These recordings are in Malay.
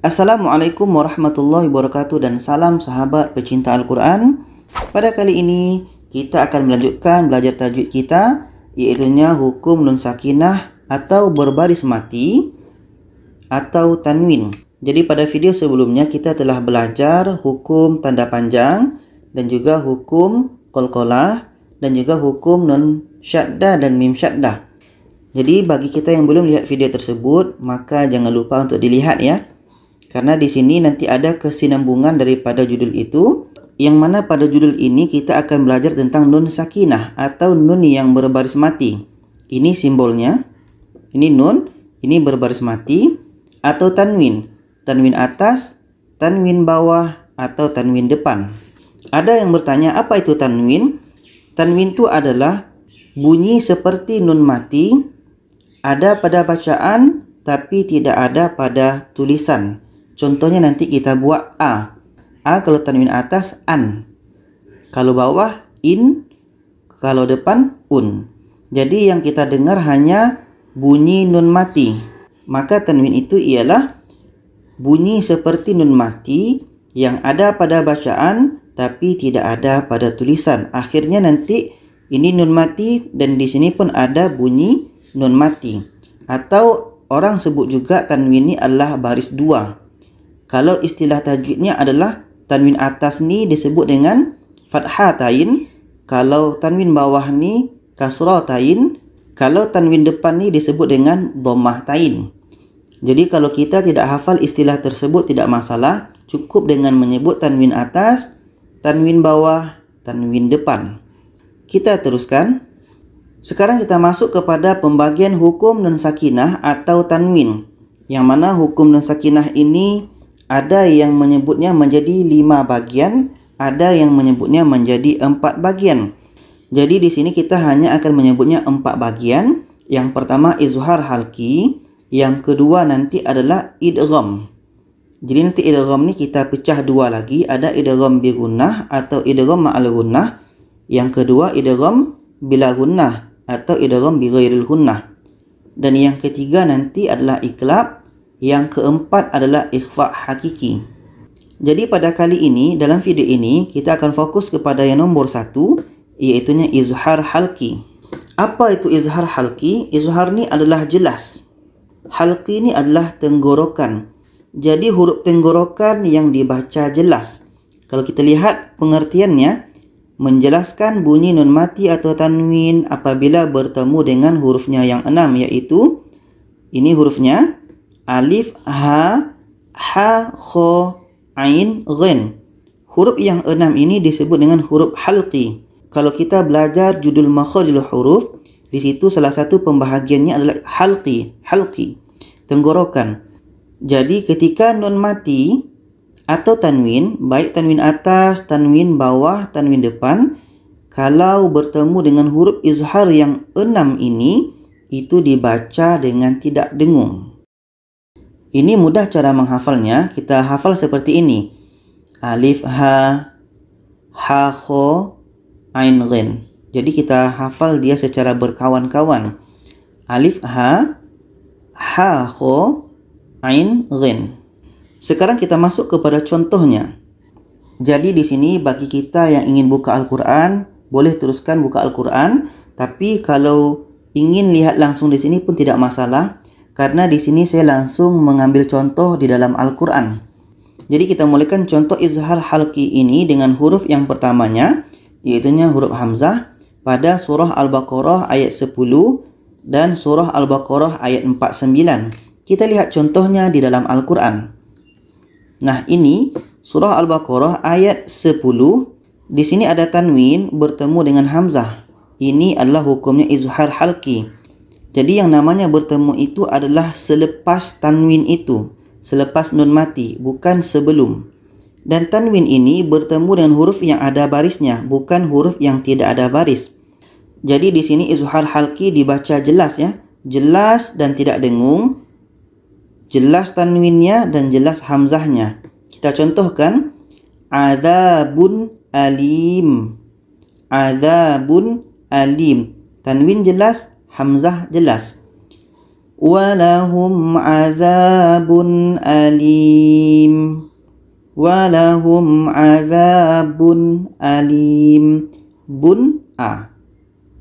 Assalamualaikum warahmatullahi wabarakatuh dan salam sahabat pecinta Al-Quran. Pada kali ini kita akan melanjutkan belajar tajwid kita, iaitunya hukum nun sakinah atau berbaris mati atau tanwin. Jadi pada video sebelumnya kita telah belajar hukum tanda panjang dan juga hukum qalqalah dan juga hukum nun syaddah dan mim syaddah. Jadi bagi kita yang belum lihat video tersebut, maka jangan lupa untuk dilihat ya. Karena di sini nanti ada kesinambungan daripada judul itu, yang mana pada judul ini kita akan belajar tentang nun sakinah atau nun yang berbaris mati. Ini simbolnya, ini nun, ini berbaris mati, atau tanwin, tanwin atas, tanwin bawah, atau tanwin depan. Ada yang bertanya, apa itu tanwin? Tanwin itu adalah bunyi seperti nun mati, ada pada bacaan tapi tidak ada pada tulisan. Contohnya nanti kita buat A. A kalau tanwin atas an. Kalau bawah in. Kalau depan un. Jadi yang kita dengar hanya bunyi nun mati. Maka tanwin itu ialah bunyi seperti nun mati yang ada pada bacaan tapi tidak ada pada tulisan. Akhirnya nanti ini nun mati dan di sini pun ada bunyi nun mati. Atau orang sebut juga tanwin ini adalah baris dua. Kalau istilah tajwidnya adalah tanwin atas ni disebut dengan fathatain, kalau tanwin bawah ni kasratain, kalau tanwin depan ni disebut dengan dhammahtain. Jadi kalau kita tidak hafal istilah tersebut tidak masalah, cukup dengan menyebut tanwin atas, tanwin bawah, tanwin depan. Kita teruskan. Sekarang kita masuk kepada pembagian hukum nun sakinah atau tanwin. Yang mana hukum nun sakinah ini ada yang menyebutnya menjadi 5 bagian, ada yang menyebutnya menjadi 4 bagian. Jadi di sini kita hanya akan menyebutnya 4 bagian. Yang pertama izhar halqi, yang kedua nanti adalah idgham. Jadi nanti idgham ni kita pecah dua lagi, ada idgham bi gunnah atau idgham ma'al gunnah. Yang kedua idgham bila gunnah atau idgham bi ghairil gunnah. Dan yang ketiga nanti adalah iqlab. Yang keempat adalah ikhfa hakiki. Jadi pada kali ini, dalam video ini, kita akan fokus kepada yang nombor 1, iaitunya izhar halqi. Apa itu izhar halqi? Izhar ni adalah jelas. Halqi ni adalah tenggorokan. Jadi huruf tenggorokan yang dibaca jelas. Kalau kita lihat pengertiannya, menjelaskan bunyi nun mati atau tanwin apabila bertemu dengan hurufnya yang 6, yaitu ini hurufnya alif, ha, kho, ain, ghin. Huruf yang 6 ini disebut dengan huruf halqi. Kalau kita belajar judul makharijul huruf, di situ salah satu pembahagiannya adalah halqi, tenggorokan. Jadi ketika nun mati atau tanwin, baik tanwin atas, tanwin bawah, tanwin depan, kalau bertemu dengan huruf izhar yang 6 ini, itu dibaca dengan tidak dengung. Ini mudah cara menghafalnya. Kita hafal seperti ini. Alif, ha, kho, ain, ghin. Jadi kita hafal dia secara berkawan-kawan. Alif, ha, kho, ain, ghin. Sekarang kita masuk kepada contohnya. Jadi di sini bagi kita yang ingin buka Al-Quran, boleh teruskan buka Al-Quran. Tapi kalau ingin lihat langsung di sini pun tidak masalah. Karena di sini saya langsung mengambil contoh di dalam Al-Quran. Jadi kita mulaikan contoh izhar halqi ini dengan huruf yang pertamanya, iaitunya huruf hamzah pada surah Al-Baqarah ayat 10 dan surah Al-Baqarah ayat 49. Kita lihat contohnya di dalam Al-Quran. Nah ini surah Al-Baqarah ayat 10. Di sini ada tanwin bertemu dengan hamzah. Ini adalah hukumnya izhar halqi. Jadi yang namanya bertemu itu adalah selepas tanwin itu, selepas nun mati, bukan sebelum. Dan tanwin ini bertemu dengan huruf yang ada barisnya, bukan huruf yang tidak ada baris. Jadi di sini izhar halqi dibaca jelas ya, jelas dan tidak dengung, jelas tanwinnya dan jelas hamzahnya. Kita contohkan, adzabun alim, adzabun alim, tanwin jelas, hamzah jelas. Adzabun alim, adzabun alim, tanwin jelas, hamzah jelas. Adzabun alim, adzabun alim, tanwin jelas, hamzah jelas. Adzabun alim, adzabun alim, tanwin jelas, hamzah jelas. Adzabun alim, adzabun alim, tanwin jelas, hamzah jelas. Adzabun alim, adzabun alim, tanwin jelas, hamzah jelas. walahum azabun alim. Walahum azabun alim. Bun a.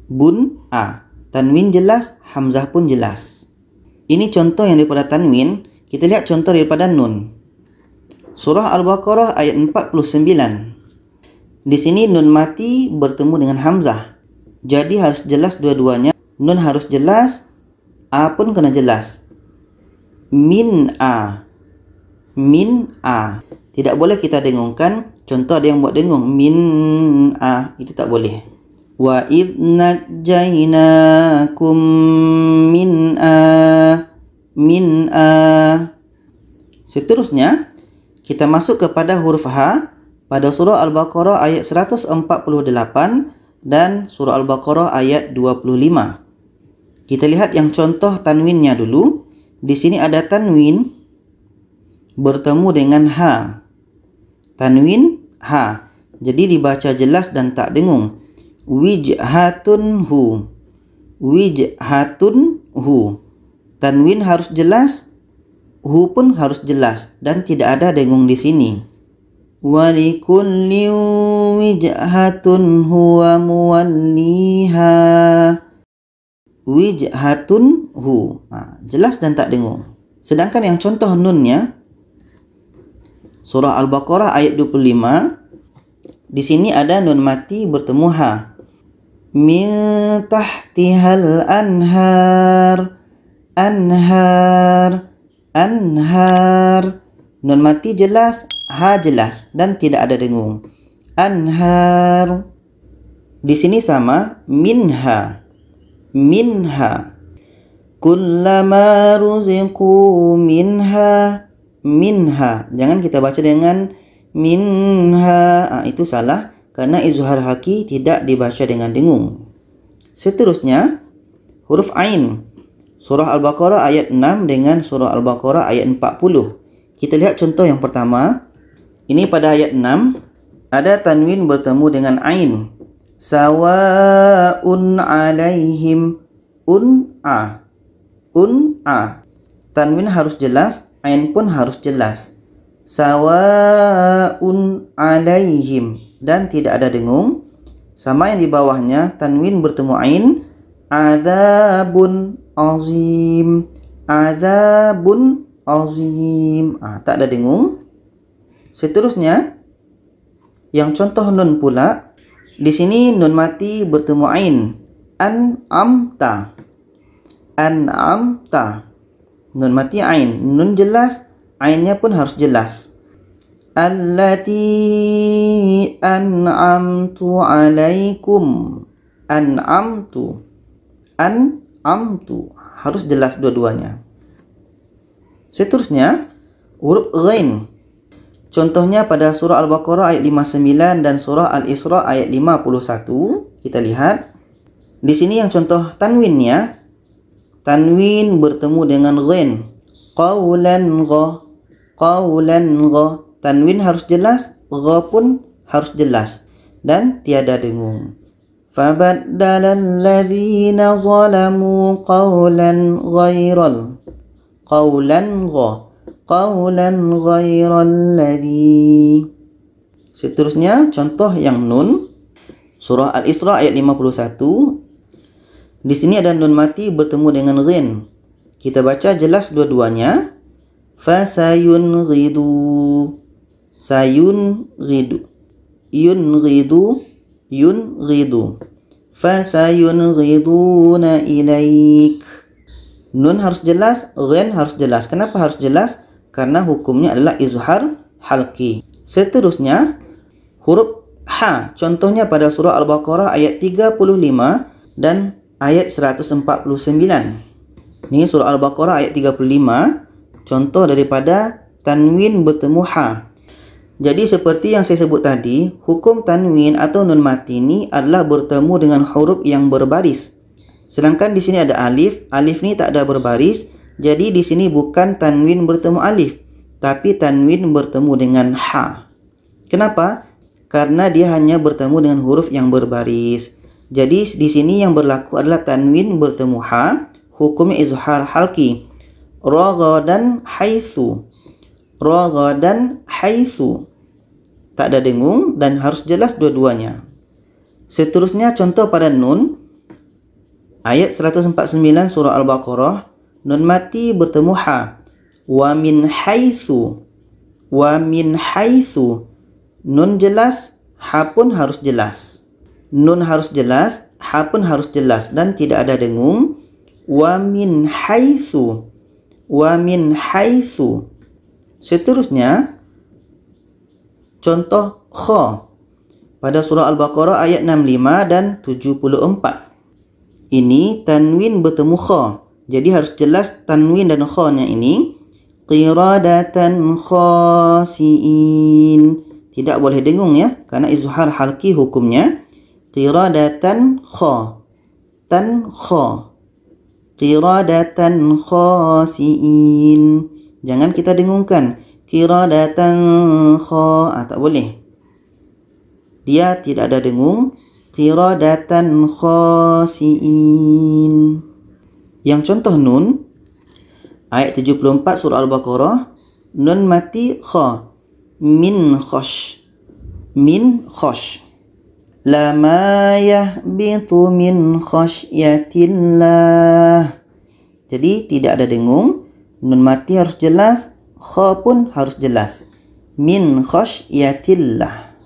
Bun a. Tanwin jelas, hamzah pun jelas. Ini contoh yang daripada tanwin. Kita lihat contoh daripada nun. Surah Al-Baqarah ayat 49. Di sini nun mati bertemu dengan hamzah. Jadi harus jelas dua-duanya. Nun harus jelas, a pun kena jelas. Min a. Min a. Tidak boleh kita dengungkan. Contoh ada yang buat dengung. Min a. Itu tak boleh. Wa idh najjainakum min a. Min a. Seterusnya, kita masuk kepada huruf H pada surah Al-Baqarah ayat 148 dan surah Al-Baqarah ayat 25. Kita lihat yang contoh tanwinnya dulu. Di sini ada tanwin bertemu dengan H. Tanwin H. Jadi dibaca jelas dan tak dengung. Wijhatun hu. Wijhatun hu. Tanwin harus jelas, hu pun harus jelas dan tidak ada dengung di sini. Walikulli wijhatun huwa muwalliha. Wijhatun hu. Jelas dan tak dengung. Sedangkan yang contoh nunnya surah Al-Baqarah ayat 25. Di sini ada nun mati bertemu ha. Min tahtihal anhar. Anhar. Anhar. Nun mati jelas, ha jelas dan tidak ada dengung. Anhar. Di sini sama minha. Minha. Kullama ruziqu minha. Minha. Jangan kita baca dengan minha. Itu salah karena izhar haki tidak dibaca dengan dengung. Seterusnya huruf ain. Surah Al-Baqarah ayat 6 dengan surah Al-Baqarah ayat 40. Kita lihat contoh yang pertama. Ini pada ayat 6 ada tanwin bertemu dengan ain. Sawa'un alaihim. Un-a. Un-a. Tanwin harus jelas, ain pun harus jelas. Sawa'un alaihim. Dan tidak ada dengung. Sama yang di bawahnya, tanwin bertemu ain. Azabun azim. Azabun azim. Tak ada dengung. Seterusnya, yang contoh nun pula. Di sini nun mati bertemu ain. An'amta. An'amta. Nun mati ain. Nun jelas, ainnya pun harus jelas. Allati an'amtu alaikum. An'amtu. An'amtu. Harus jelas dua-duanya. Seterusnya, huruf ghain. Contohnya pada surah Al-Baqarah ayat 59 dan surah Al-Isra ayat 51. Kita lihat. Di sini yang contoh tanwinnya. Tanwin bertemu dengan ghain. Qawlan gha. Qawlan gha. Tanwin harus jelas, gha pun harus jelas dan tiada dengung. Fabaddala alladhina zalamu qawlan ghairal. Qawlan gha. Qawlan ghairal ladhi. Seterusnya contoh yang nun. Surah Al-Isra ayat 51. Di sini ada nun mati bertemu dengan ghain. Kita baca jelas dua-duanya. Fasayunridu. Sayunridu. Yunridu. Yunridu. Fasayunriduna ilaik. Nun harus jelas, ghain harus jelas. Kenapa harus jelas? Karena hukumnya adalah izhar halqi. Seterusnya huruf ha. Contohnya pada surah Al-Baqarah ayat 35 dan ayat 149. Ini surah Al-Baqarah ayat 35. Contoh daripada tanwin bertemu ha. Jadi seperti yang saya sebut tadi, hukum tanwin atau nun mati ini adalah bertemu dengan huruf yang berbaris. Sedangkan di sini ada alif. Alif ni tak ada berbaris. Jadi di sini bukan tanwin bertemu alif, tapi tanwin bertemu dengan ha. Kenapa? Karena dia hanya bertemu dengan huruf yang berbaris. Jadi di sini yang berlaku adalah tanwin bertemu ha. hukumnya izhar halqi. Raghadan haitsu. Raghadan haitsu. Tak ada dengung dan harus jelas dua-duanya. Seterusnya contoh pada nun. Ayat 149 surah Al-Baqarah. Nun mati bertemu ha. Wa min haitsu. Wa min haitsu. Nun jelas, ha pun harus jelas. Nun harus jelas, ha pun harus jelas dan tidak ada dengung. Wa min haitsu. Wa min haitsu. Seterusnya contoh kha pada surah Al-Baqarah ayat 65 dan 74. Ini tanwin bertemu kha. Jadi harus jelas tanwin dan kha-nya ini. Qiradatan khasiin. Tidak boleh dengung ya, karena izhar halqi hukumnya qiradatan kha. Tan kha. Qiradatan khasiin. Jangan kita dengungkan. Qiradatan kha. Tak boleh. Dia tidak ada dengung. Qiradatan khasiin. Yang contoh nun, ayat 74 surah Al-Baqarah, nun mati kha. Min khosh. Min khosh. Lama yahbitu min khashyatillah. Jadi tidak ada dengung. Nun mati harus jelas. Kha pun harus jelas. Min khashyatillah.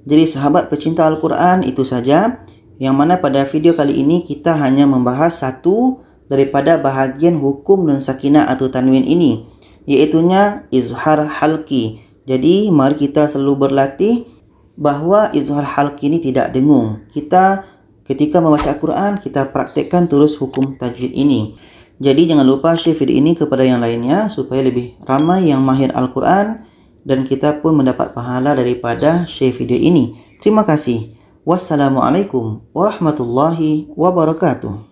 Jadi sahabat pecinta Al-Quran, itu saja yang mana pada video kali ini kita hanya membahas satu daripada bahagian hukum nun sakinah atau tanwin ini, iaitunya izhar halqi. Jadi mari kita selalu berlatih bahwa izhar halqi ini tidak dengung. Kita ketika membaca Al-Quran, kita praktekkan terus hukum tajwid ini. Jadi jangan lupa share video ini kepada yang lainnya supaya lebih ramai yang mahir Al-Quran dan kita pun mendapat pahala daripada share video ini. Terima kasih. Wassalamualaikum warahmatullahi wabarakatuh.